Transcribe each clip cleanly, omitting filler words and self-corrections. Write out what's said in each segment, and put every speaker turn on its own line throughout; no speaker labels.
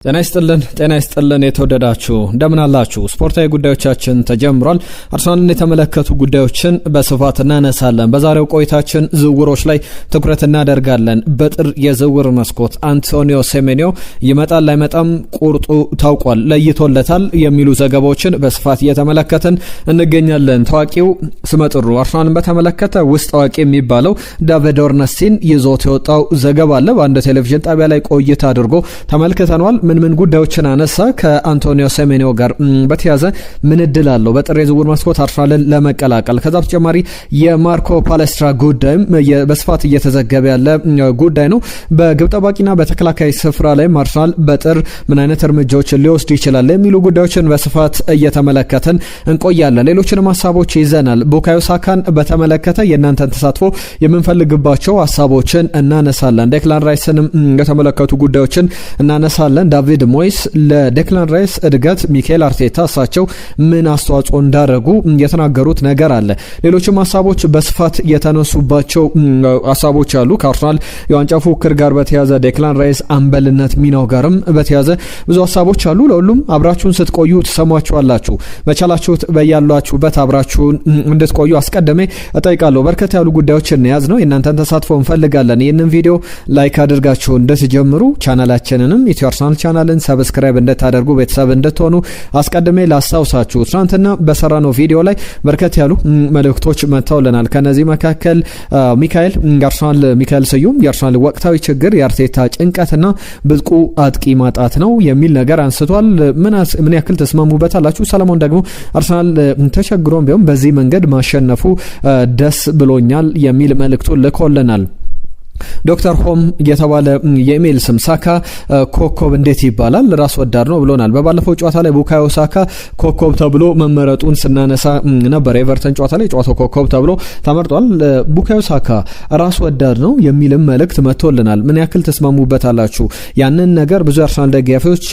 ጤና ይስጥልን የተወደዳችሁ እንደምን አላችሁ? ስፖርታዊ ጉዳዮቻችን ተጀምሯል። አርሰናልን የተመለከቱ ጉዳዮችን በስፋት እናነሳለን። በዛሬው ቆይታችን ዝውውሮች ላይ ትኩረት እናደርጋለን። በጥር የዝውውር መስኮት አንቶኒዮ ሴሜንዮ ይመጣል አይመጣም ቁርጡ ታውቋል፣ ለይቶለታል የሚሉ ዘገባዎችን በስፋት እየተመለከትን እንገኛለን። ታዋቂው ስመጥሩ አርሰናልን በተመለከተ ውስጥ አዋቂ የሚባለው ዳቪድ ኦርነስቲን ይዞት የወጣው ዘገባ አለ። በአንድ ቴሌቪዥን ጣቢያ ላይ ቆይታ አድርጎ ተመልክተናል። ምን ጉዳዮችን አነሳ? ከአንቶኒዮ ሴሜንዮ ጋር በተያዘ ምን እድል አለው በጥር የዝውውር መስኮት አርሰናልን ለመቀላቀል? ከዛ በተጨማሪ የማርኮ ፓሌስትራ ጉዳይም በስፋት እየተዘገበ ያለ ጉዳይ ነው። በግብ ጠባቂና በተከላካይ ስፍራ ላይ አርሰናል በጥር ምን አይነት እርምጃዎችን ሊወስድ ይችላል የሚሉ ጉዳዮችን በስፋት እየተመለከትን እንቆያለን። ሌሎችንም ሀሳቦች ይዘናል። ቡካዮ ሳካን በተመለከተ የእናንተን ተሳትፎ የምንፈልግባቸው ሀሳቦችን እናነሳለን። ዴክላን ራይስንም የተመለከቱ ጉዳዮችን እናነሳለን። ዳቪድ ሞይስ ለዴክላን ራይስ እድገት ሚካኤል አርቴታ እሳቸው ምን አስተዋጽኦ እንዳደረጉ የተናገሩት ነገር አለ። ሌሎችም ሀሳቦች በስፋት የተነሱባቸው ሀሳቦች አሉ። ከአርሰናል የዋንጫ ፉክክር ጋር በተያዘ ዴክላን ራይስ አምበልነት ሚናው ጋርም በተያዘ ብዙ ሀሳቦች አሉ። ለሁሉም አብራችሁን ስትቆዩ ትሰሟቸዋላችሁ። በቻላችሁት በያላችሁበት አብራችሁን እንድትቆዩ አስቀድሜ እጠይቃለሁ። በርከት ያሉ ጉዳዮችን ያዝ ነው። የእናንተን ተሳትፎ እንፈልጋለን። ይህንን ቪዲዮ ላይክ አድርጋችሁ እንድትጀምሩ ቻናላችንንም ኢትዮ አርሰናል ቻናልን ሰብስክራይብ እንድታደርጉ ቤተሰብ እንድትሆኑ አስቀድሜ ላስታውሳችሁ። ትናንትና በሰራነው ቪዲዮ ላይ በርከት ያሉ መልእክቶች መጥተውልናል። ከነዚህ መካከል ሚካኤል ስዩም የአርሰናል ወቅታዊ ችግር የአርቴታ ጭንቀትና ብቁ አጥቂ ማጣት ነው የሚል ነገር አንስቷል። ምን ያክል ተስማሙበታላችሁ? ሰለሞን ደግሞ አርሰናል ተቸግሮም ቢሆን በዚህ መንገድ ማሸነፉ ደስ ብሎኛል የሚል መልእክቱን ልኮልናል። ዶክተር ሆም የተባለ የኢሜል ስም ሳካ ኮከብ እንዴት ይባላል? ራስ ወዳድ ነው ብሎናል። በባለፈው ጨዋታ ላይ ቡካዮ ሳካ ኮከብ ተብሎ መመረጡን ስናነሳ ነበር። ኤቨርተን ጨዋታ ላይ ጨዋታው ኮከብ ተብሎ ተመርጧል። ቡካዮ ሳካ ራስ ወዳድ ነው የሚልም መልእክት መጥቶልናል። ምን ያክል ተስማሙበታላችሁ? ያንን ነገር ብዙ አርሰናል ደጋፊዎች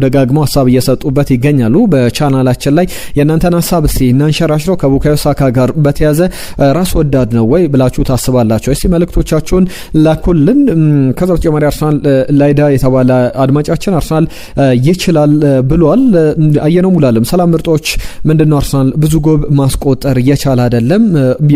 ደጋግመው ሀሳብ እየሰጡበት ይገኛሉ። በቻናላችን ላይ የእናንተን ሀሳብ እስቲ እናንሸራሽረው። ከቡካዮ ሳካ ጋር በተያዘ ራስ ወዳድ ነው ወይ ብላችሁ ታስባላችሁ? እስቲ መልእክቶቻችሁን ላኩልን። ከዛ በተጨማሪ አርሰናል ላይዳ የተባለ አድማጫችን አርሰናል ይችላል ብሏል። አየነው ሙላለም ሰላም ምርጦች፣ ምንድነው አርሰናል ብዙ ጎብ ማስቆጠር እየቻለ አይደለም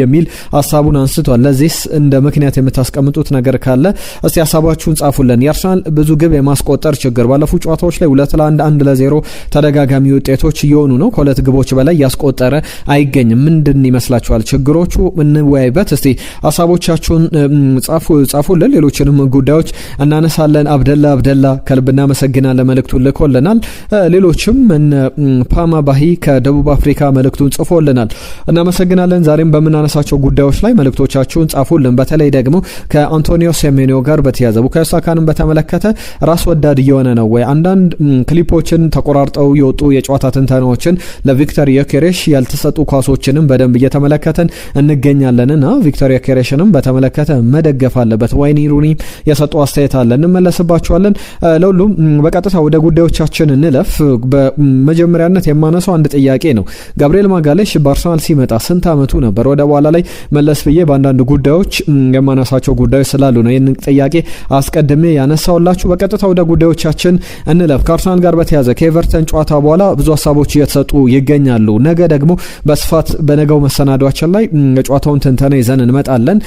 የሚል ሀሳቡን አንስቷል። ለዚህስ እንደ ምክንያት የምታስቀምጡት ነገር ካለ እስቲ ሀሳባችሁን ጻፉልን። የአርሰናል ብዙ ግብ የማስቆጠር ችግር ባለፉት ጨዋታዎች ላይ 2-1 1-0 ተደጋጋሚ ውጤቶች እየሆኑ ነው። ከሁለት ግቦች በላይ ያስቆጠረ አይገኝም። ምንድን ይመስላችኋል ችግሮቹ? እንወያይበት። እስቲ ሀሳቦቻችሁን ጻፉልን። ሌሎችንም ጉዳዮች እናነሳለን። አብደላ ከልብ እናመሰግናለን፣ መልእክቱን ልኮልናል። ሌሎችም ፓማ ባሂ ከደቡብ አፍሪካ መልእክቱን ጽፎልናል፣ እናመሰግናለን። ዛሬም በምናነሳቸው ጉዳዮች ላይ መልእክቶቻችሁን ጻፉልን። በተለይ ደግሞ ከአንቶኒዮ ሴሜንዮ ጋር በተያዘ ቡካዮ ሳካንም በተመለከተ ራስ ወዳድ እየሆነ ነው ወይ? አንዳንድ ክሊፖችን ተቆራርጠው የወጡ የጨዋታ ትንተናዎችን ለቪክተር ዮኬሬሽ ያልተሰጡ ኳሶችንም በደንብ እየተመለከተን እንገኛለንና ቪክተር ዮኬሬሽንም በተመለከተ መደገፍ አለበት። ዋይኒ ሩኒ የሰጡ አስተያየት አለ፣ እንመለስባቸዋለን። ለሁሉም በቀጥታ ወደ ጉዳዮቻችን እንለፍ። በመጀመሪያነት የማነሳው አንድ ጥያቄ ነው። ጋብሪኤል ማጋሌሽ በአርሰናል ሲመጣ ስንት አመቱ ነበር? ወደ በኋላ ላይ መለስ ብዬ በአንዳንድ ጉዳዮች የማነሳቸው ጉዳዮች ስላሉ ነው ይህን ጥያቄ አስቀድሜ ያነሳውላችሁ። በቀጥታ ወደ ጉዳዮቻችን እንለፍ። ከአርሰናል ጋር በተያዘ ከኤቨርተን ጨዋታ በኋላ ብዙ ሀሳቦች እየተሰጡ ይገኛሉ። ነገ ደግሞ በስፋት በነገው መሰናዷችን ላይ ጨዋታውን ትንተና ይዘን እንመጣለን።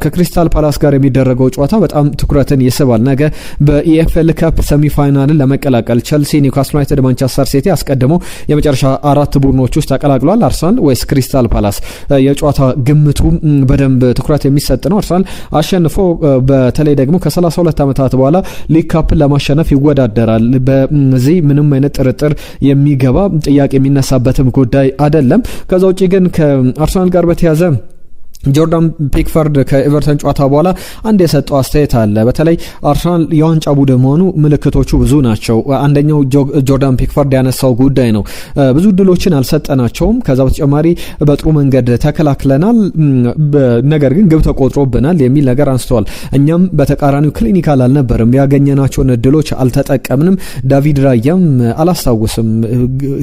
ከክሪስታል ፓላስ ጋር የሚደረገው ጨዋታ በጣም ትኩረትን ይስባል። ነገ በኢኤፍኤል ካፕ ሰሚፋይናልን ለመቀላቀል ቸልሲ፣ ኒውካስል ዩናይትድ፣ ማንቸስተር ሲቲ አስቀድሞ የመጨረሻ 4 ቡድኖች ውስጥ ተቀላቅሏል። አርሰናል ወይስ ክሪስታል ፓላስ? የጨዋታ ግምቱ በደንብ ትኩረት የሚሰጥ ነው። አርሰናል አሸንፎ በተለይ ደግሞ ከ32 ዓመታት በኋላ ሊግ ካፕን ለማሸነፍ ይወዳደራል። በዚህ ምንም አይነት ጥርጥር የሚገባ ጥያቄ የሚነሳበትም ጉዳይ አይደለም። ከዛ ውጪ ግን ከአርሰናል ጋር በተያዘ ጆርዳን ፒክፈርድ ከኤቨርተን ጨዋታ በኋላ አንድ የሰጠው አስተያየት አለ። በተለይ አርሰናል የዋንጫ ቡድን መሆኑ ምልክቶቹ ብዙ ናቸው። አንደኛው ጆርዳን ፒክፈርድ ያነሳው ጉዳይ ነው። ብዙ ድሎችን አልሰጠናቸውም፣ ከዛ በተጨማሪ በጥሩ መንገድ ተከላክለናል፣ ነገር ግን ግብ ተቆጥሮብናል የሚል ነገር አንስተዋል። እኛም በተቃራኒው ክሊኒካል አልነበርም፣ ያገኘናቸውን ድሎች አልተጠቀምንም። ዳቪድ ራያም አላስታውስም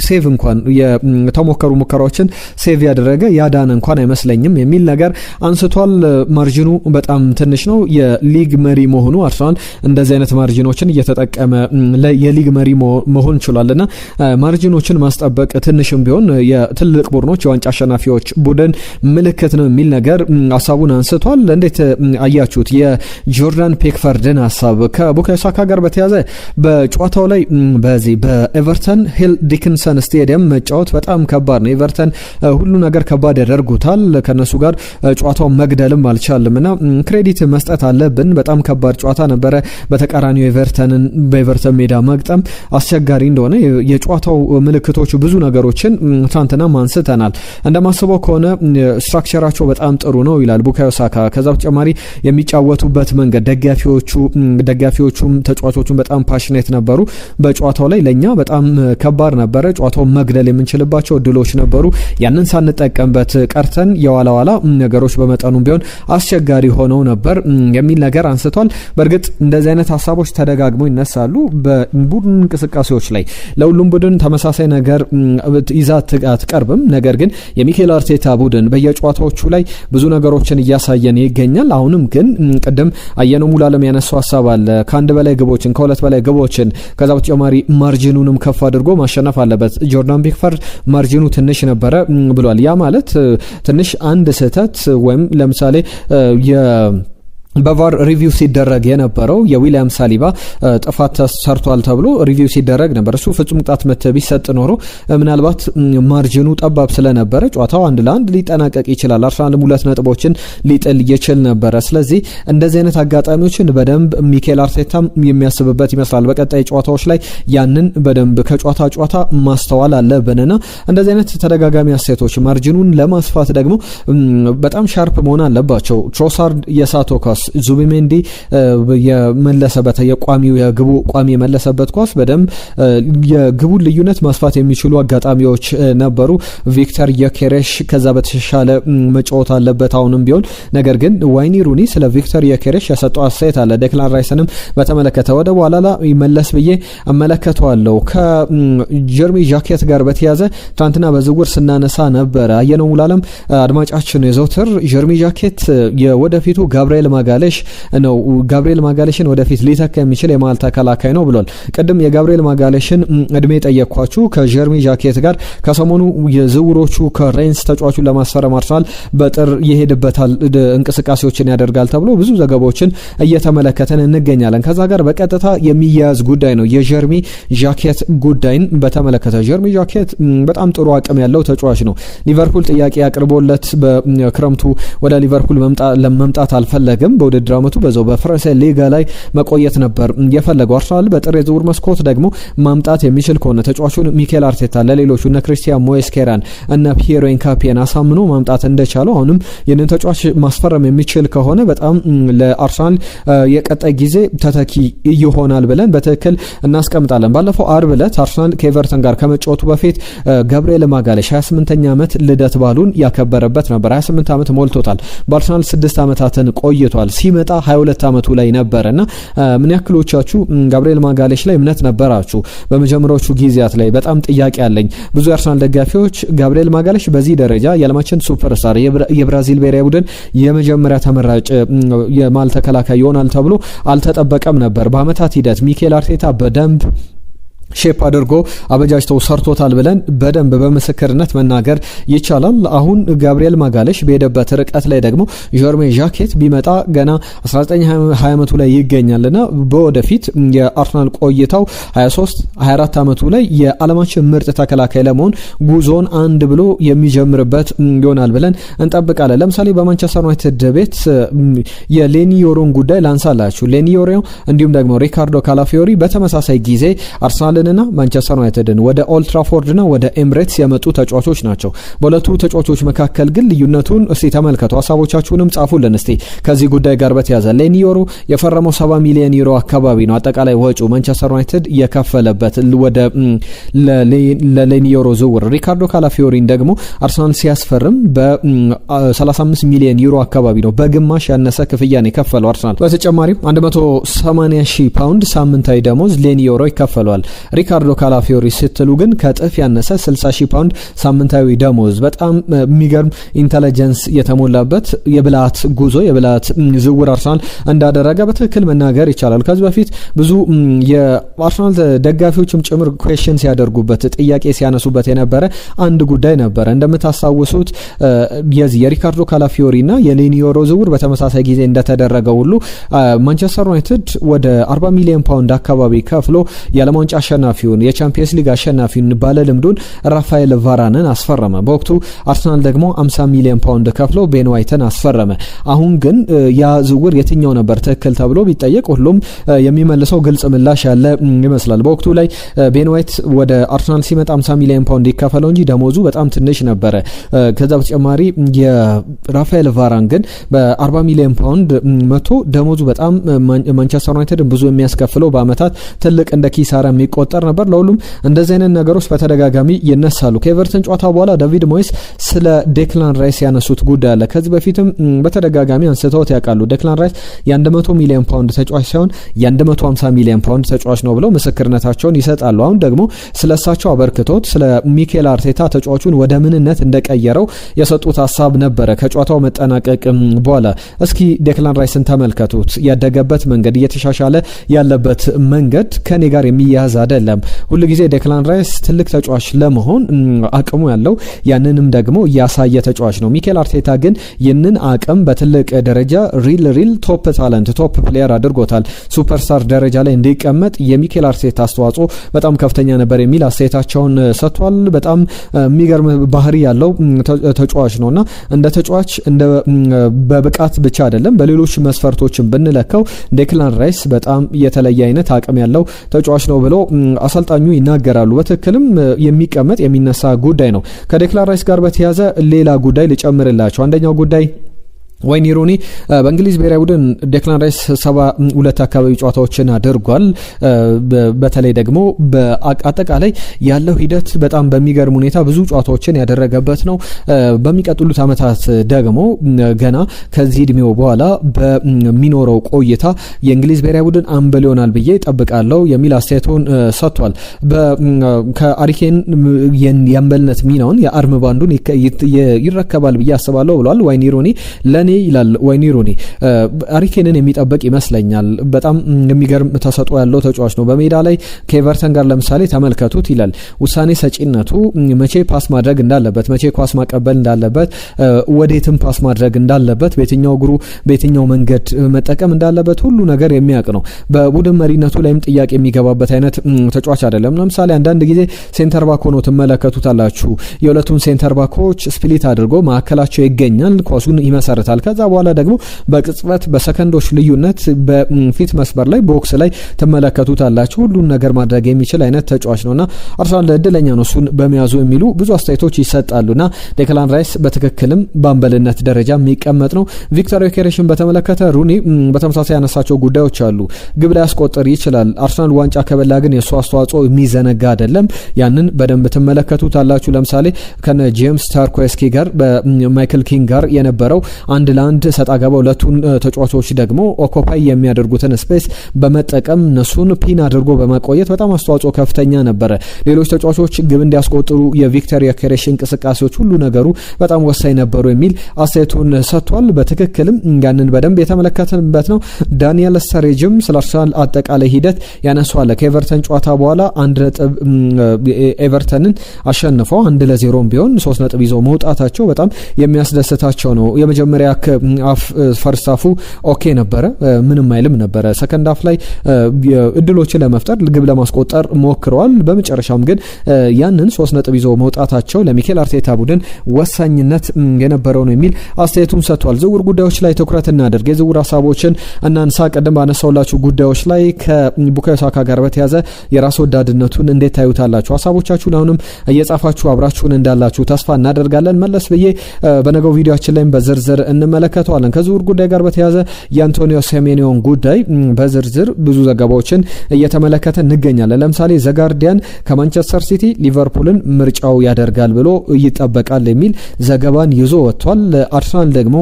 ሴቭ እንኳን የተሞከሩ ሙከራዎችን ሴቭ ያደረገ ያዳነ እንኳን አይመስለኝም የሚል ነገር ነገር አንስቷል። ማርጂኑ በጣም ትንሽ ነው። የሊግ መሪ መሆኑ አርሰናል እንደዚህ አይነት ማርጂኖችን እየተጠቀመ የሊግ መሪ መሆን ችሏልና ማርጂኖችን ማስጠበቅ ትንሽም ቢሆን የትልቅ ቡድኖች የዋንጫ አሸናፊዎች ቡድን ምልክት ነው የሚል ነገር ሀሳቡን አንስቷል። እንዴት አያችሁት የጆርዳን ፒክፈርድን ሀሳብ? ከቡካዮ ሳካ ጋር በተያዘ በጨዋታው ላይ በዚህ በኤቨርተን ሂል ዲኪንሰን ስቴዲየም መጫወት በጣም ከባድ ነው። ኤቨርተን ሁሉ ነገር ከባድ ያደርጉታል። ከነሱ ጋር ጨዋታውን መግደልም አልቻልምና ክሬዲት መስጠት አለብን። በጣም ከባድ ጨዋታ ነበረ። በተቃራኒው ኤቨርተንን በኤቨርተን ሜዳ መግጠም አስቸጋሪ እንደሆነ የጨዋታው ምልክቶች ብዙ ነገሮችን ትናንትና አንስተናል። እንደማስበው ከሆነ ስትራክቸራቸው በጣም ጥሩ ነው ይላል ቡካዮ ሳካ። ከዛ በተጨማሪ የሚጫወቱበት መንገድ ደጋፊዎቹም ተጫዋቾቹም በጣም ፓሽኔት ነበሩ። በጨዋታው ላይ ለኛ በጣም ከባድ ነበረ። ጨዋታውን መግደል የምንችልባቸው እድሎች ነበሩ። ያንን ሳንጠቀምበት ቀርተን የዋላ ነገሮች በመጠኑም ቢሆን አስቸጋሪ ሆነው ነበር የሚል ነገር አንስቷል። በእርግጥ እንደዚህ አይነት ሀሳቦች ተደጋግመው ይነሳሉ በቡድን እንቅስቃሴዎች ላይ። ለሁሉም ቡድን ተመሳሳይ ነገር ይዛ አትቀርብም። ነገር ግን የሚኬል አርቴታ ቡድን በየጨዋታዎቹ ላይ ብዙ ነገሮችን እያሳየን ይገኛል። አሁንም ግን ቅድም አየነው ሙሉ ዓለም ያነሳው ሀሳብ አለ። ከአንድ በላይ ግቦችን ከሁለት በላይ ግቦችን ከዛ በተጨማሪ ማርጂኑንም ከፍ አድርጎ ማሸነፍ አለበት። ጆርዳን ፒክፈርድ ማርጂኑ ትንሽ ነበረ ብሏል። ያ ማለት ትንሽ አንድ ስህተት ወይም ለምሳሌ በቫር ሪቪው ሲደረግ የነበረው የዊሊያም ሳሊባ ጥፋት ሰርቷል ተብሎ ሪቪው ሲደረግ ነበር። እሱ ፍጹም ቅጣት ምት ቢሰጥ ኖሮ ምናልባት ማርጂኑ ጠባብ ስለነበረ ጨዋታው 1-1 ሊጠናቀቅ ይችላል። አርሰናልም 2 ነጥቦችን ሊጥል ይችል ነበረ። ስለዚህ እንደዚህ አይነት አጋጣሚዎችን በደንብ ሚኬል አርቴታም የሚያስብበት ይመስላል። በቀጣይ ጨዋታዎች ላይ ያንን በደንብ ከጨዋታ ማስተዋል አለብንና እንደዚህ አይነት ተደጋጋሚ አስተያየቶች ማርጂኑን ለማስፋት ደግሞ በጣም ሻርፕ መሆን አለባቸው። ትሮሳርድ የሳቶ ኳስ ዙቢሜንዲ የመለሰበት የግቡ ቋሚ የመለሰበት ኳስ በደንብ የግቡን ልዩነት ማስፋት የሚችሉ አጋጣሚዎች ነበሩ። ቪክተር ዮኬሬሽ ከዛ በተሻለ መጫወት አለበት አሁንም ቢሆን። ነገር ግን ዋይኒ ሩኒ ስለ ቪክተር ዮኬሬሽ ያሰጠው አስተያየት አለ። ዴክላን ራይስንም በተመለከተ ወደ በኋላ ይመለስ ብዬ እመለከተዋለሁ። ከጀርሚ ጃኬት ጋር በተያዘ ትናንትና በዝውውር ስናነሳ ነበረ። አየነው ሙላለም አድማጫችን የዘውትር ጀርሚ ጃኬት የወደፊቱ ጋብርኤል ማጋሌሽ ነው። ጋብርኤል ማጋሌሽን ወደፊት ሊተካ የሚችል የመሃል ተከላካይ ነው ብሏል። ቅድም የጋብርኤል ማጋሌሽን እድሜ ጠየቅኳችሁ ከጀርሚ ጃኬት ጋር ከሰሞኑ የዝውውሮቹ ከሬንስ ተጫዋቹን ለማስፈረም አርሰናል በጥር ይሄድበታል እንቅስቃሴዎችን ያደርጋል ተብሎ ብዙ ዘገባዎችን እየተመለከተን እንገኛለን። ከዛ ጋር በቀጥታ የሚያያዝ ጉዳይ ነው የጀርሚ ጃኬት ጉዳይን በተመለከተ። ጀርሚ ጃኬት በጣም ጥሩ አቅም ያለው ተጫዋች ነው። ሊቨርፑል ጥያቄ አቅርቦለት በክረምቱ ወደ ሊቨርፑል መምጣት አልፈለገም። በውድድር ዓመቱ በዛው በፈረንሳይ ሊጋ ላይ መቆየት ነበር የፈለገው። አርሰናል በጥር የዝውውር መስኮት ደግሞ ማምጣት የሚችል ከሆነ ተጫዋቹን ሚኬል አርቴታ ለሌሎቹ እነ ክሪስቲያን ሞይስኬራን እነ ፒየሮ ኢንካፒየን አሳምኖ ማምጣት እንደቻለው አሁንም ይህንን ተጫዋች ማስፈረም የሚችል ከሆነ በጣም ለአርሰናል የቀጣይ ጊዜ ተተኪ ይሆናል ብለን በትክክል እናስቀምጣለን። ባለፈው አርብ ዕለት አርሰናል ከኤቨርተን ጋር ከመጫወቱ በፊት ጋብርኤል ማጋሌሽ 28ኛ ዓመት ልደት ባሉን ያከበረበት ነበር። 28 ዓመት ሞልቶታል። በአርሰናል 6 ዓመታትን ቆይቷል። ሲመጣ 22 ዓመቱ ላይ ነበርና ምን ያክሎቻችሁ ጋብርኤል ማጋሌሽ ላይ እምነት ነበራችሁ? በመጀመሪያዎቹ ጊዜያት ላይ በጣም ጥያቄ አለኝ። ብዙ የአርሰናል ደጋፊዎች ጋብርኤል ማጋሌሽ በዚህ ደረጃ የዓለማችን ሱፐርስታር የብራዚል ብሔራዊ ቡድን የመጀመሪያ ተመራጭ የመሃል ተከላካይ ይሆናል ተብሎ አልተጠበቀም ነበር። በአመታት ሂደት ሚኬል አርቴታ በደንብ ሼፕ አድርጎ አበጃጅተው ሰርቶታል ብለን በደንብ በምስክርነት መናገር ይቻላል። አሁን ጋብርኤል ማጋሌሽ በሄደበት ርቀት ላይ ደግሞ ጀርሚ ጃኬት ቢመጣ ገና 19-20 ዓመቱ ላይ ይገኛልና በወደፊት የአርሰናል ቆይታው 23-24 ዓመቱ ላይ የዓለማችን ምርጥ ተከላካይ ለመሆን ጉዞን አንድ ብሎ የሚጀምርበት ይሆናል ብለን እንጠብቃለን። ለምሳሌ በማንቸስተር ዩናይትድ ቤት የሌኒዮሮን ጉዳይ ላንሳላችሁ። ሌኒዮሮ እንዲሁም ደግሞ ሪካርዶ ካላፊዮሪ በተመሳሳይ ጊዜ አርሰናል ና ማንቸስተር ዩናይትድን ወደ ኦልድ ትራፎርድ ና ወደ ኤምሬትስ የመጡ ተጫዋቾች ናቸው። በሁለቱ ተጫዋቾች መካከል ግን ልዩነቱን እስቲ ተመልከቱ። ሀሳቦቻችሁንም ጻፉልን እስቲ ከዚህ ጉዳይ ጋር በተያዘ። ሌኒዮሮ የፈረመው 70 ሚሊዮን ዩሮ አካባቢ ነው አጠቃላይ ወጪው ማንቸስተር ዩናይትድ የከፈለበት ወደ ለሌኒዮሮ ዝውውር። ሪካርዶ ካላፊዮሪን ደግሞ አርሰናል ሲያስፈርም በ35 ሚሊዮን ዩሮ አካባቢ ነው በግማሽ ያነሰ ክፍያ ነው የከፈለው አርሰናል። በተጨማሪም 180,000 ፓውንድ ሳምንታዊ ደሞዝ ሌኒዮሮ ይከፈለዋል። ሪካርዶ ካላፊዮሪ ስትሉ ግን ከጥፍ ያነሰ 60,000 ፓውንድ ሳምንታዊ ደሞዝ፣ በጣም የሚገርም ኢንተለጀንስ የተሞላበት የብላት ጉዞ የብላት ዝውውር አርሰናል እንዳደረገ በትክክል መናገር ይቻላል። ከዚህ በፊት ብዙ የአርሰናል ደጋፊዎችም ጭምር ኩዌስችን ሲያደርጉበት ጥያቄ ሲያነሱበት የነበረ አንድ ጉዳይ ነበረ። እንደምታስታውሱት የዚህ የሪካርዶ ካላፊዮሪና የሌኒዮሮ ዝውውር በተመሳሳይ ጊዜ እንደተደረገው ሁሉ ማንቸስተር ዩናይትድ ወደ 40 ሚሊዮን ፓውንድ አካባቢ ከፍሎ የዓለም ዋንጫ አሸናፊውን የቻምፒየንስ ሊግ አሸናፊውን ባለ ልምዱን ራፋኤል ቫራንን አስፈረመ። በወቅቱ አርሰናል ደግሞ 50 ሚሊዮን ፓውንድ ከፍሎ ቤን ዋይትን አስፈረመ። አሁን ግን ያ ዝውውር የትኛው ነበር ትክክል ተብሎ ቢጠየቅ ሁሉም የሚመልሰው ግልጽ ምላሽ ያለ ይመስላል። በወቅቱ ላይ ቤን ዋይት ወደ አርሰናል ሲመጣ 50 ሚሊዮን ፓውንድ ይከፈለው እንጂ ደሞዙ በጣም ትንሽ ነበረ። ከዛ በተጨማሪ የራፋኤል ቫራን ግን በ40 ሚሊዮን ፓውንድ መቶ ደሞዙ በጣም ማንቸስተር ዩናይትድ ብዙ የሚያስከፍለው በአመታት ትልቅ እንደ ኪሳራ የሚቆጠር ነበር። ለሁሉም እንደዚህ አይነት ነገሮች በተደጋጋሚ ይነሳሉ። ከኤቨርተን ጨዋታ በኋላ ዳቪድ ሞይስ ስለ ዴክላን ራይስ ያነሱት ጉዳይ አለ። ከዚህ በፊትም በተደጋጋሚ አንስተውት ያውቃሉ። ዴክላን ራይስ የ100 ሚሊዮን ፓውንድ ተጫዋች ሳይሆን የ150 ሚሊዮን ፓውንድ ተጫዋች ነው ብለው ምስክርነታቸውን ይሰጣሉ። አሁን ደግሞ ስለሳቸው አበርክቶት ስለ ሚኬል አርቴታ ተጫዋቹን ወደ ምንነት እንደቀየረው የሰጡት ሀሳብ ነበረ ከጨዋታው መጠናቀቅ በኋላ። እስኪ ዴክላን ራይስን ተመልከቱት። ያደገበት መንገድ፣ እየተሻሻለ ያለበት መንገድ ከኔ ጋር የሚያያዝ አይደለም። ሁሉ ጊዜ ዴክላን ራይስ ትልቅ ተጫዋች ለመሆን አቅሙ ያለው ያንንም ደግሞ ያሳየ ተጫዋች ነው። ሚኬል አርቴታ ግን ይህንን አቅም በትልቅ ደረጃ ሪል ቶፕ ታለንት ቶፕ ፕሌየር አድርጎታል። ሱፐርስታር ደረጃ ላይ እንዲቀመጥ የሚኬል አርቴታ አስተዋጽኦ በጣም ከፍተኛ ነበር የሚል አስተያየታቸውን ሰጥቷል። በጣም የሚገርም ባህሪ ያለው ተጫዋች ነውና እንደ ተጫዋች እንደ በብቃት ብቻ አይደለም በሌሎች መስፈርቶችን ብንለካው ዴክላን ራይስ በጣም የተለየ አይነት አቅም ያለው ተጫዋች ነው ብሎ አሰልጣኙ ይናገራሉ። በትክክልም የሚቀመጥ የሚነሳ ጉዳይ ነው። ከዴክላን ራይስ ጋር በተያያዘ ሌላ ጉዳይ ልጨምርላቸው። አንደኛው ጉዳይ ዋይኒ ሩኒ በእንግሊዝ ብሔራዊ ቡድን ዴክላን ራይስ 72 አካባቢ ጨዋታዎችን አድርጓል። በተለይ ደግሞ በአጠቃላይ ያለው ሂደት በጣም በሚገርም ሁኔታ ብዙ ጨዋታዎችን ያደረገበት ነው። በሚቀጥሉት አመታት ደግሞ ገና ከዚህ እድሜው በኋላ በሚኖረው ቆይታ የእንግሊዝ ብሔራዊ ቡድን አምበል ይሆናል ብዬ ጠብቃለሁ የሚል አስተያየቱን ሰጥቷል። ከአሪኬን የአምበልነት ሚናውን የአርም ባንዱን ይረከባል ብዬ አስባለሁ ብሏል ዋይኒ ሩኒ። ይላል ዋይኒ ሩኒ አሪኬንን የሚጠበቅ ይመስለኛል። በጣም የሚገርም ተሰጥኦ ያለው ተጫዋች ነው። በሜዳ ላይ ከኤቨርተን ጋር ለምሳሌ ተመልከቱት ይላል። ውሳኔ ሰጪነቱ፣ መቼ ፓስ ማድረግ እንዳለበት፣ መቼ ኳስ ማቀበል እንዳለበት፣ ወዴትም ፓስ ማድረግ እንዳለበት፣ በየትኛው እግሩ በየትኛው መንገድ መጠቀም እንዳለበት ሁሉ ነገር የሚያውቅ ነው። በቡድን መሪነቱ ላይም ጥያቄ የሚገባበት አይነት ተጫዋች አይደለም። ለምሳሌ አንዳንድ ጊዜ ሴንተር ባክ ሆኖ ትመለከቱታላችሁ። የሁለቱም ሴንተር ባኮች ስፕሊት አድርጎ ማዕከላቸው ይገኛል፣ ኳሱን ይመሰርታል። ከዛ በኋላ ደግሞ በቅጽበት በሰከንዶች ልዩነት በፊት መስመር ላይ ቦክስ ላይ ትመለከቱታላችሁ። ሁሉን ነገር ማድረግ የሚችል አይነት ተጫዋች ነውና አርሰናል እድለኛ ነው እሱን በመያዙ የሚሉ ብዙ አስተያየቶች ይሰጣሉና ዴክላን ራይስ በትክክልም በአምበልነት ደረጃ የሚቀመጥ ነው። ቪክተር ዮኬሬሽን በተመለከተ ሩኒ በተመሳሳይ ያነሳቸው ጉዳዮች አሉ። ግብ ላይ ያስቆጥር ይችላል። አርሰናል ዋንጫ ከበላ ግን የእሱ አስተዋጽኦ የሚዘነጋ አይደለም። ያንን በደንብ ትመለከቱታላችሁ። ለምሳሌ ከነ ጄምስ ታርኮስኪ ጋር በማይክል ኪንግ ጋር የነበረው አንድ ለአንድ ሰጣ ገባ ሁለቱን ተጫዋቾች ደግሞ ኦኮፓይ የሚያደርጉትን ስፔስ በመጠቀም እነሱን ፒን አድርጎ በማቆየት በጣም አስተዋጽኦ ከፍተኛ ነበረ። ሌሎች ተጫዋቾች ግብ እንዲያስቆጥሩ የቪክተር ዮኬሬሽ እንቅስቃሴዎች ሁሉ ነገሩ በጣም ወሳኝ ነበሩ የሚል አስተያየቱን ሰጥቷል። በትክክልም ያንን በደንብ የተመለከተበት ነው። ዳንኤል ስተሬጅም ስለ አርሰናል አጠቃላይ ሂደት ያነሷል። ከኤቨርተን ጨዋታ በኋላ 1 ነጥብ ኤቨርተንን አሸንፈው 1-0 ቢሆን 3 ነጥብ ይዘው መውጣታቸው በጣም የሚያስደስታቸው ነው። የመጀመሪያ ፈርስት ሃፉ ኦኬ ነበረ፣ ምንም አይልም ነበረ። ሰከንድ ሃፍ ላይ እድሎችን ለመፍጠር ግብ ለማስቆጠር ሞክረዋል። በመጨረሻም ግን ያንን 3 ነጥብ ይዘው መውጣታቸው ለሚኬል አርቴታ ቡድን ወሳኝነት የነበረው ነው የሚል አስተያየቱን ሰጥቷል። ዝውውር ጉዳዮች ላይ ትኩረት እናደርግ። የዝውውር ሀሳቦችን እናንሳ። ቀደም ባነሳውላችሁ ጉዳዮች ላይ ከቡካዮ ሳካ ጋር በተያዘ የራስ ወዳድነቱን እንዴት ታዩታላችሁ? ሀሳቦቻችሁን አሁንም እየጻፋችሁ አብራችሁን እንዳላችሁ ተስፋ እናደርጋለን። መለስ ብዬ በነገው ቪዲዮአችን ላይ በዝርዝር እንመለከተዋለን። ከዝውውር ጉዳይ ጋር በተያዘ የአንቶኒዮ ሴሜኒዮን ጉዳይ በዝርዝር ብዙ ዘገባዎችን እየተመለከተ እንገኛለን። ለምሳሌ ዘጋርዲያን ከማንቸስተር ሲቲ ሊቨርፑልን ምርጫው ያደርጋል ብሎ ይጠበቃል የሚል ዘገባን ይዞ ወጥቷል። አርሰናል ደግሞ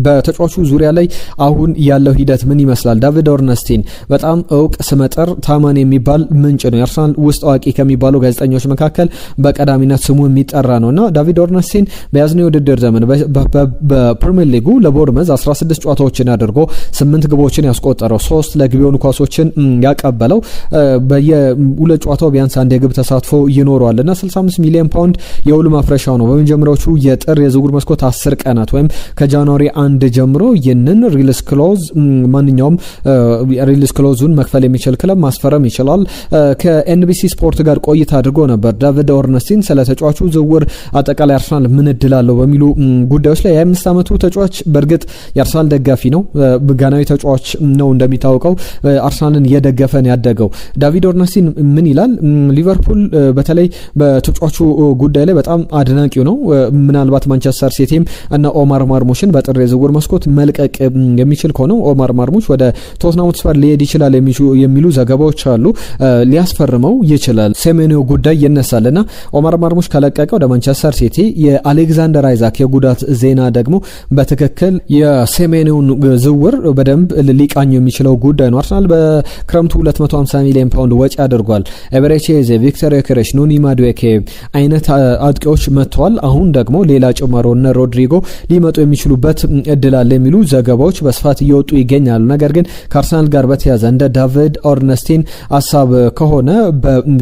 በተጫዋቹ ዙሪያ ላይ አሁን ያለው ሂደት ምን ይመስላል? ዳቪድ ኦርነስቲን በጣም እውቅ ስመጥር ታማኝ የሚባል ምንጭ ነው። የአርሰናል ውስጥ አዋቂ ከሚባሉ ጋዜጠኞች መካከል በቀዳሚነት ስሙ የሚጠራ ነውና ዳቪድ ኦርነስቲን በያዝነው የውድድር ዘመን በፕሪሚየር ሊጉ ለቦርመዝ 16 ጨዋታዎችን አድርጎ 8 ግቦችን ያስቆጠረው 3 ለግብ የሆኑ ኳሶችን ያቀበለው በየሁለት ጨዋታው ቢያንስ አንድ የግብ ተሳትፎ ይኖረዋልና 65 ሚሊዮን ፓውንድ የውል ማፍረሻው ነው። በመጀመሪያዎቹ የጥር የዝውውር መስኮት 10 ቀናት ወይም ከጃንዋሪ አንድ ጀምሮ ይህንን ሪሊስ ክሎዝ ማንኛውም ሪሊስ ክሎዙን መክፈል የሚችል ክለብ ማስፈረም ይችላል። ከኤንቢሲ ስፖርት ጋር ቆይታ አድርጎ ነበር ዳቪድ ኦርነስቲን ስለ ተጫዋቹ ዝውውር አጠቃላይ አርሰናል ምን እድል አለው በሚሉ ጉዳዮች ላይ የ25 ዓመቱ ተጫዋች በእርግጥ የአርሰናል ደጋፊ ነው። ጋናዊ ተጫዋች ነው። እንደሚታወቀው አርሰናልን የደገፈን ያደገው ዳቪድ ኦርነስቲን ምን ይላል? ሊቨርፑል በተለይ በተጫዋቹ ጉዳይ ላይ በጣም አድናቂው ነው። ምናልባት ማንቸስተር ሲቲም እና ኦማር ማርሙሽን በጥር የዝውውር መስኮት መልቀቅ የሚችል ከሆነ ኦማር ማርሙሽ ወደ ቶትናም ሆትስፐር ሊሄድ ይችላል የሚሉ ዘገባዎች አሉ። ሊያስፈርመው ይችላል። ሴሜኒዮ ጉዳይ ይነሳልና ኦማር ማርሙሽ ከለቀቀ ወደ ማንቸስተር ሲቲ የአሌክዛንደር አይዛክ የጉዳት ዜና ደግሞ በትክክል የሴሜኒዮን ዝውውር በደንብ ሊቃኝ የሚችለው ጉዳይ ነው። አርሰናል በክረምቱ 250 ሚሊዮን ፓውንድ ወጪ አድርጓል። ኤበሬቼዜ፣ ቪክተር ዮኬሬሽ፣ ኑኒ ማዱዌኬ አይነት አጥቂዎች መጥተዋል። አሁን ደግሞ ሌላ ጭማሮ እነ ሮድሪጎ ሊመጡ የሚችሉበት እድል አለ የሚሉ ዘገባዎች በስፋት እየወጡ ይገኛሉ። ነገር ግን ከአርሰናል ጋር በተያያዘ እንደ ዳቪድ ኦርነስቲን ሀሳብ ከሆነ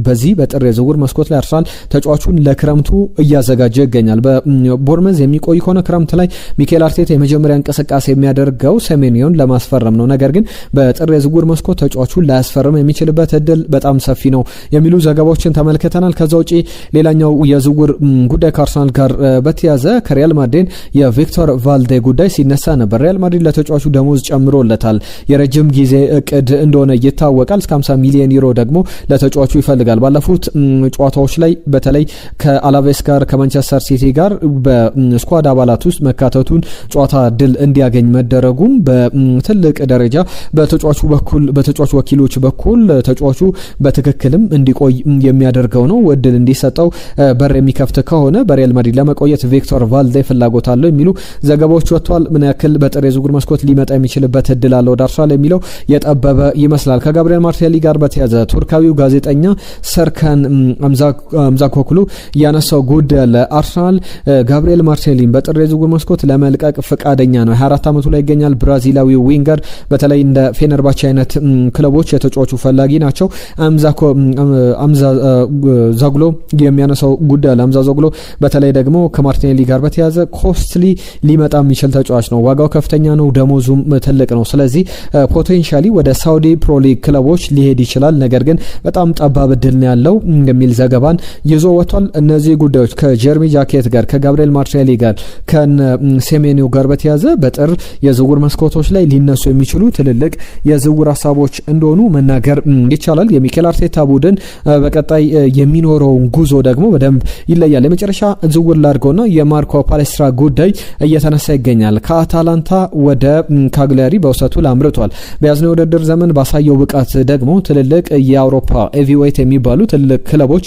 በዚህ በጥር የዝውውር መስኮት ላይ አርሰናል ተጫዋቹን ለክረምቱ እያዘጋጀ ይገኛል። በቦርመዝ የሚቆይ ከሆነ ክረምት ላይ ሚኬል አርቴታ የመጀመሪያ እንቅስቃሴ የሚያደርገው ሴሜኒዮን ለማስፈረም ነው። ነገር ግን በጥር የዝውውር መስኮት ተጫዋቹን ላያስፈርም የሚችልበት እድል በጣም ሰፊ ነው የሚሉ ዘገባዎችን ተመልክተናል። ከዛ ውጪ ሌላኛው የዝውውር ጉዳይ ከአርሰናል ጋር በተያያዘ ከሪያል ማድሪድ የቪክቶር ቫልዴ ጉዳይ ሲነሳ ነበር። ሪያል ማድሪድ ለተጫዋቹ ደሞዝ ጨምሮለታል። የረጅም ጊዜ እቅድ እንደሆነ ይታወቃል። እስከ 50 ሚሊዮን ዩሮ ደግሞ ለተጫዋቹ ይፈልጋል። ባለፉት ጨዋታዎች ላይ በተለይ ከአላቬስ ጋር ከማንቸስተር ሲቲ ጋር በስኳድ አባላት ውስጥ መካተቱን ጨዋታ ድል እንዲያገኝ መደረጉን በትልቅ ደረጃ በተጫዋቹ ወኪሎች በኩል ተጫዋቹ በትክክልም እንዲቆይ የሚያደርገው ነው። እድል እንዲሰጠው በር የሚከፍት ከሆነ በሪያል ማድሪድ ለመቆየት ቪክቶር ቫልዴ ፍላጎት አለው የሚሉ ዘገባዎች ወጥቷል። ምን ያክል በጥር የዝውውር መስኮት ሊመጣ የሚችልበት እድል አለው ዳርሷል የሚለው የጠበበ ይመስላል። ከጋብሪኤል ማርቴሊ ጋር በተያዘ ቱርካዊው ጋዜጠኛ ሰርካን አምዛኮክሉ ያነሳው ጉዳይ አለ። አርሰናል ጋብሪኤል ማርቴሊን በጥር የዝውውር መስኮት ለመልቀቅ ፈቃደኛ ነው። 24 ዓመቱ ላይ ይገኛል። ብራዚላዊው ዊንገር በተለይ እንደ ፌነርባቼ አይነት ክለቦች የተጫዋቹ ፈላጊ ናቸው። ዛጉሎ የሚያነሳው ጉዳይ አለ። ዛጉሎ በተለይ ደግሞ ከማርቲኔሊ ጋር በተያዘ ኮስትሊ ሊመጣ የሚችል ተጫዋች ነው። ዋጋው ከፍተኛ ነው። ደሞዙም ትልቅ ነው። ስለዚህ ፖቴንሻሊ ወደ ሳውዲ ፕሮ ሊግ ክለቦች ሊሄድ ይችላል። ነገር ግን በጣም ጠባብ እድል ነው ያለው የሚል ዘገባን ይዞ ወጥቷል። እነዚህ ጉዳዮች ከጀርሚ ጃኬት ጋር ከጋብሪኤል ማርቲኔሊ ጋር ከሴሜኒዮ ጋር በተያዘ በጥር የዝውውር መስኮቶች ላይ ሊነሱ የሚችሉ ትልልቅ የዝውውር ሀሳቦች እንደሆኑ መናገር ይቻላል። የሚኬል አርቴታ ቡድን በቀጣይ የሚኖረውን ጉዞ ደግሞ በደንብ ይለያል። የመጨረሻ ዝውውር ላድርገውና የማርኮ ፓሌስትራ ጉዳይ እየተነሳ ይገኛል። ከአታላንታ ወደ ካግሊያሪ በውሰቱ ላምርቷል። በያዝነው ውድድር ዘመን ባሳየው ብቃት ደግሞ ትልልቅ የአውሮፓ ኤቪዌት የሚባሉ ትልልቅ ክለቦች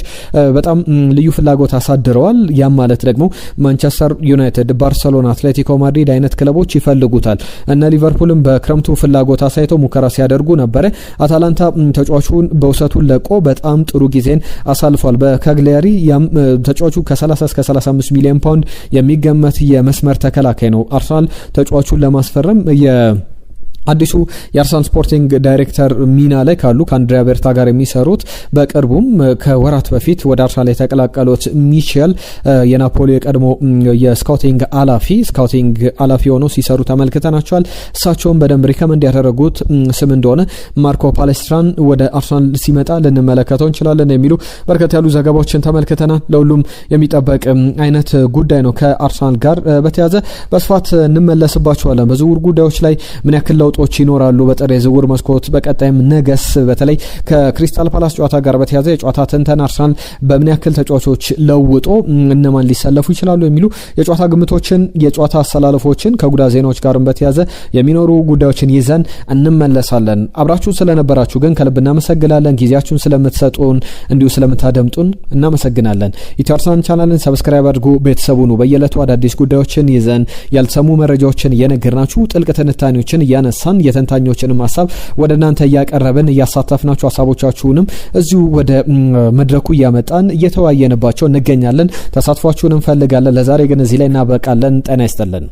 በጣም ልዩ ፍላጎት አሳድረዋል። ያም ማለት ደግሞ ማንቸስተር ዩናይትድ፣ ባርሰሎና፣ አትሌቲኮ ማድሪድ አይነት ክለቦች ይፈልጉታል። እነ ሊቨርፑልም በክረምቱ ፍላጎት አሳይተው ሙከራ ሲያደርጉ ነበረ። አታላንታ ተጫዋቹን በውሰቱን ለቆ በጣም ጥሩ ጊዜን አሳልፏል በካግሊያሪ። ያም ተጫዋቹ ከ30 እስከ 35 ሚሊዮን ፓውንድ የሚገመት የመስመር ተከላካይ ነው። አርሰናል ተጫዋቹን ለማስፈረም አዲሱ የአርሰናል ስፖርቲንግ ዳይሬክተር ሚና ላይ ካሉ ከአንድሪያ ቤርታ ጋር የሚሰሩት በቅርቡም ከወራት በፊት ወደ አርሰናል የተቀላቀሉት ሚቼል የናፖሊ የቀድሞ የስካውቲንግ አላፊ ሆነው ሲሰሩ ተመልክተናቸዋል። እሳቸውን በደንብ ሪከመንድ ያደረጉት ስም እንደሆነ ማርኮ ፓሌስትራን ወደ አርሰናል ሲመጣ ልንመለከተው እንችላለን የሚሉ በርከት ያሉ ዘገባዎችን ተመልክተናል። ለሁሉም የሚጠበቅ አይነት ጉዳይ ነው። ከአርሰናል ጋር በተያዘ በስፋት እንመለስባቸዋለን። በዝውውር ጉዳዮች ላይ ምን ያክል ለውጥ ለውጦች ይኖራሉ በጥር የዝውውር መስኮት በቀጣይም ነገስ በተለይ ከክሪስታል ፓላስ ጨዋታ ጋር በተያያዘ የጨዋታ ትንተና አርሰናል በምን ያክል ተጫዋቾች ለውጦ እነማን ሊሰለፉ ይችላሉ የሚሉ የጨዋታ ግምቶችን የጨዋታ አሰላለፎችን ከጉዳት ዜናዎች ጋርም በተያያዘ የሚኖሩ ጉዳዮችን ይዘን እንመለሳለን። አብራችሁ ስለነበራችሁ ግን ከልብ እናመሰግናለን። ጊዜያችሁን ስለምትሰጡን እንዲሁ ስለምታደምጡን እናመሰግናለን። ኢትዮ አርሰናል ቻናልን ሰብስክራይብ አድርጉ፣ ቤተሰቡ ነው። በየዕለቱ አዳዲስ ጉዳዮችን ይዘን ያልተሰሙ መረጃዎችን እየነገርናችሁ ጥልቅ ትንታኔዎችን እያነሳን የተንታኞችንም ሐሳብ ወደ እናንተ እያቀረብን እያሳተፍናችሁ ሐሳቦቻችሁንም እዚሁ ወደ መድረኩ እያመጣን እየተወያየንባቸው እንገኛለን። ተሳትፏችሁን እንፈልጋለን። ለዛሬ ግን እዚህ ላይ እናበቃለን። ጤና ይስጥልን።